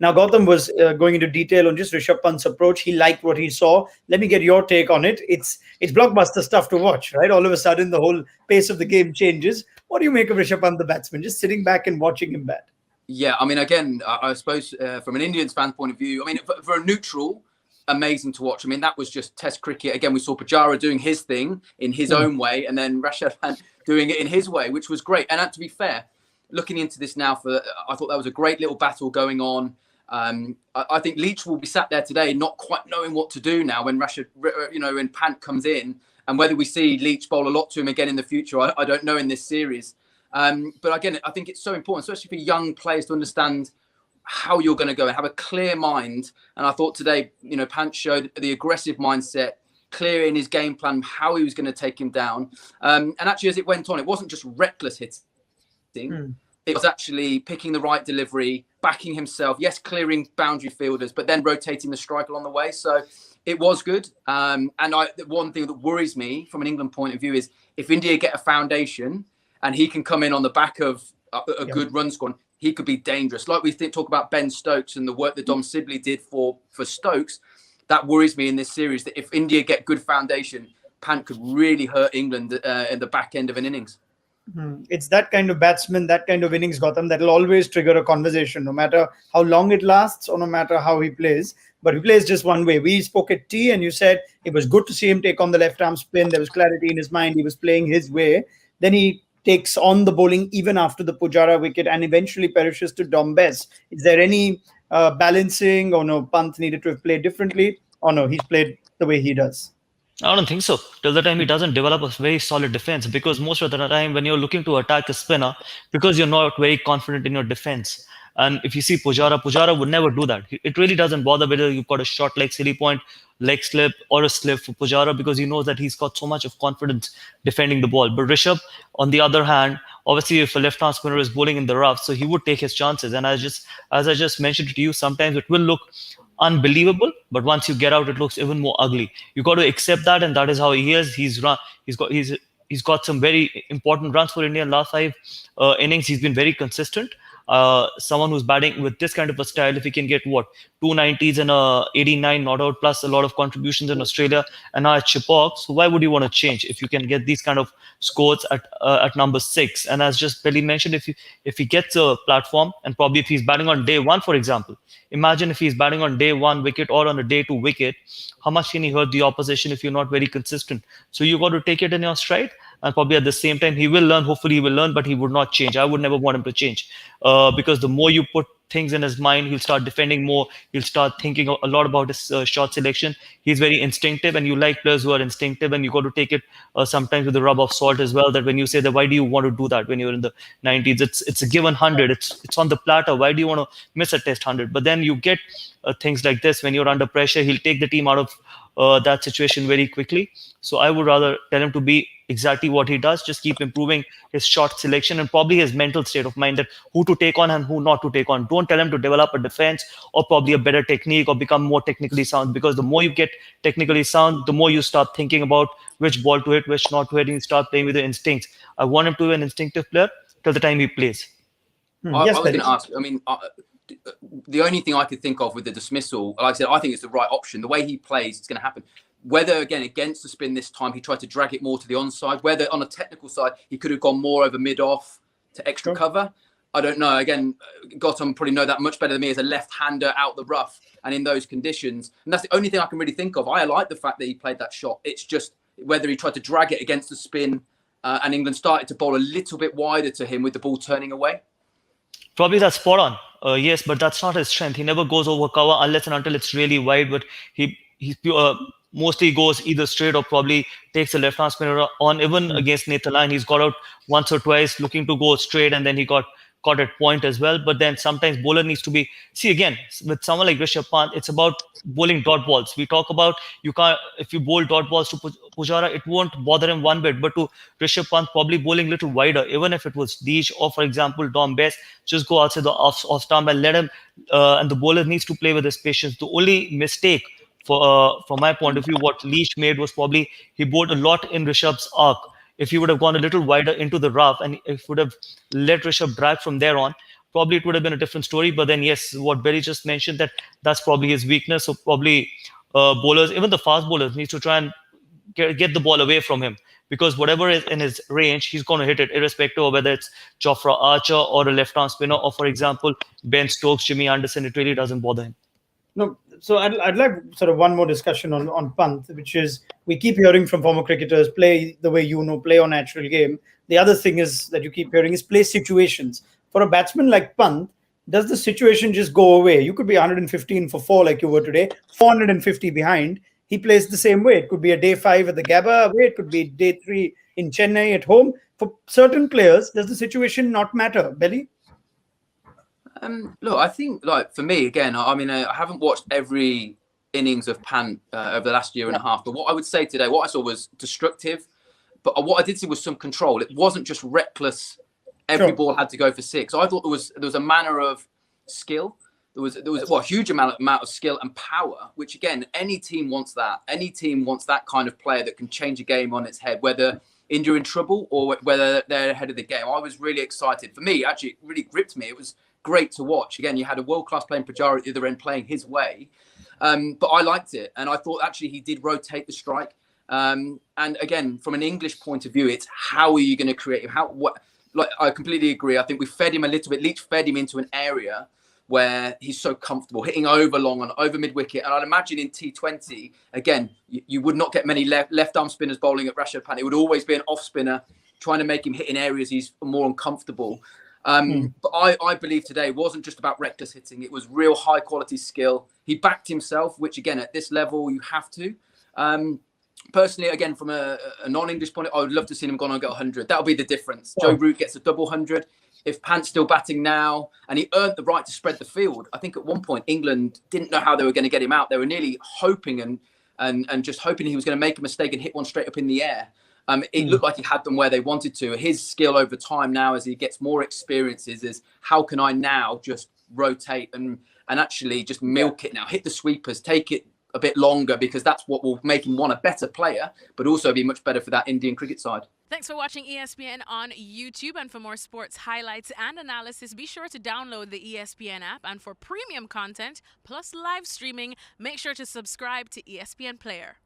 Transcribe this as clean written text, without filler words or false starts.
Now, Gautam was going into detail on just Rishabh Pant's approach. He liked what he saw. Let me get your take on it. It's blockbuster stuff to watch, right? All of a sudden, the whole pace of the game changes. What do you make of Rishabh Pant, the batsman, just sitting back and watching him bat? Yeah, I mean, again, I suppose from an Indians fan point of view, I mean, for a neutral, amazing to watch. I mean, that was just Test cricket. Again, we saw Pujara doing his thing in his own way, and then Rishabh Pant doing it in his way, which was great. And to be fair, looking into this now, I thought that was a great little battle going on. I think Leach will be sat there today, not quite knowing what to do now when when Pant comes in, and whether we see Leach bowl a lot to him again in the future, I don't know in this series. But again, I think it's so important, especially for young players, to understand how you're going to go and have a clear mind. And I thought today, Pant showed the aggressive mindset, clear in his game plan, how he was going to take him down. And actually, as it went on, it wasn't just reckless hitting. It was actually picking the right delivery, backing himself, yes, clearing boundary fielders, but then rotating the strike along the way. So it was good. And the one thing that worries me from an England point of view is if India get a foundation and he can come in on the back of a good run squad, he could be dangerous. Like we talk about Ben Stokes and the work that Dom Sibley did for Stokes, that worries me in this series, that if India get good foundation, Pant could really hurt England in the back end of an innings. It's that kind of batsman, that kind of innings, Gautam, that will always trigger a conversation, no matter how long it lasts or no matter how he plays. But he plays just one way. We spoke at tea and you said it was good to see him take on the left-arm spin. There was clarity in his mind. He was playing his way. Then he takes on the bowling even after the Pujara wicket and eventually perishes to Dom Bess. Is there any balancing, or no, Pant needed to have played differently? Or no, he's played the way he does? I don't think so. Till the time he doesn't develop a very solid defense, because most of the time when you're looking to attack a spinner, because you're not very confident in your defense. And if you see Pujara would never do that. It really doesn't bother whether you've got a short leg silly point, leg slip, or a slip for Pujara, because he knows that he's got so much of confidence defending the ball. But Rishabh, on the other hand, obviously if a left-arm spinner is bowling in the rough, so he would take his chances. And as I just mentioned to you, sometimes it will look unbelievable, but once you get out, it looks even more ugly. You got to accept that, and that is how he is. He's got some very important runs for India in last 5 innings. He's been very consistent. Someone who's batting with this kind of a style, if he can get 290s and a 89 not out, plus a lot of contributions in Australia and now at Chipok, so why would you want to change if you can get these kind of scores at number 6? And as just Billy mentioned, if he gets a platform, and probably if he's batting on day 1, for example, imagine if he's batting on day 1 wicket or on a day 2 wicket, how much can he hurt the opposition if you're not very consistent? So you got to take it in your stride. And probably at the same time, he will learn. Hopefully, he will learn, but he would not change. I would never want him to change, because the more you put things in his mind, he'll start defending more. He'll start thinking a lot about his shot selection. He's very instinctive, and you like players who are instinctive, and you got to take it sometimes with a rub of salt as well. That when you say that, why do you want to do that when you're in the 90s? It's a given 100. It's on the platter. Why do you want to miss a test 100? But then you get things like this when you're under pressure. He'll take the team out of that situation very quickly. So I would rather tell him to be exactly what he does, just keep improving his shot selection and probably his mental state of mind, that who to take on and who not to take on. Don't tell him to develop a defense or probably a better technique or become more technically sound, because the more you get technically sound, the more you start thinking about which ball to hit, which not to hit, and you start playing with the instincts. I want him to be an instinctive player till the time he plays. I was going to ask, I mean, the only thing I could think of with the dismissal, like I said, I think it's the right option. The way he plays, it's going to happen. Whether, again, against the spin this time, he tried to drag it more to the onside. Whether on a technical side, he could have gone more over mid-off to extra cover. I don't know. Again, Gautam probably know that much better than me as a left-hander out the rough and in those conditions. And that's the only thing I can really think of. I like the fact that he played that shot. It's just whether he tried to drag it against the spin and England started to bowl a little bit wider to him with the ball turning away. Probably that's spot on. Yes, but that's not his strength. He never goes over cover unless and until it's really wide. But he mostly goes either straight or probably takes a left-arm spinner on. Even against Nathan Lyon, he's got out once or twice looking to go straight, and then he got caught at point as well. But then sometimes bowler needs to be... See, again, with someone like Rishabh Pant, it's about bowling dot balls. We talk about if you bowl dot balls to Pujara, it won't bother him one bit. But to Rishabh Pant, probably bowling a little wider, even if it was Leach or, for example, Dom Bess, just go outside the off stump and let him... and the bowler needs to play with his patience. The only mistake from my point of view, what Leach made was probably he bowled a lot in Rishabh's arc. If he would have gone a little wider into the rough and if would have let Rishabh drag from there on, probably it would have been a different story. But then, yes, what Berry just mentioned, that's probably his weakness. So probably bowlers, even the fast bowlers, needs to try and get the ball away from him, because whatever is in his range, he's going to hit it, irrespective of whether it's Jofra Archer or a left-arm spinner, or for example, Ben Stokes, Jimmy Anderson. It really doesn't bother him. No, so I'd like sort of one more discussion on Pant, which is we keep hearing from former cricketers, play the way you know, play your natural game. The other thing is that you keep hearing is play situations. For a batsman like Pant, does the situation just go away? You could be 115 for 4 like you were today, 450 behind. He plays the same way. It could be a day 5 at the Gabba away. It could be day 3 in Chennai at home. For certain players, does the situation not matter? Belly? Look, I think, like, for me, again, I mean, I haven't watched every innings of Pant over the last year and a half, but what I would say today, what I saw was destructive, but what I did see was some control. It wasn't just reckless. Every ball had to go for 6. So I thought there was a manner of skill. There was a huge amount of skill and power, which, again, any team wants that. Any team wants that kind of player that can change a game on its head, whether India are in trouble or whether they're ahead of the game. I was really excited. For me, actually, it really gripped me. It was great to watch. Again, you had a world-class player in Pujara at the other end playing his way. But I liked it. And I thought, actually, he did rotate the strike. And again, from an English point of view, it's how are you going to create? I completely agree. I think we fed him a little bit. Leach fed him into an area where he's so comfortable, hitting over long on over mid-wicket. And I'd imagine in T20, again, you would not get many left-arm spinners bowling at Rishabh Pant. It would always be an off-spinner trying to make him hit in areas he's more uncomfortable. But I believe today wasn't just about reckless hitting. It was real high-quality skill. He backed himself, which, again, at this level, you have to. Personally, again, from a non-English point, I would love to see him go on and get 100. That'll be the difference. Joe Root gets a double 100. If Pant's still batting now, and he earned the right to spread the field, I think at one point England didn't know how they were going to get him out. They were nearly hoping and just hoping he was going to make a mistake and hit one straight up in the air. It looked like he had them where they wanted to. His skill over time now, as he gets more experiences, is how can I now just rotate and actually just milk it now, hit the sweepers, take it a bit longer, because that's what will make him, one, a better player, but also be much better for that Indian cricket side. Thanks for watching ESPN on YouTube. And for more sports highlights and analysis, be sure to download the ESPN app. And for premium content plus live streaming, make sure to subscribe to ESPN Player.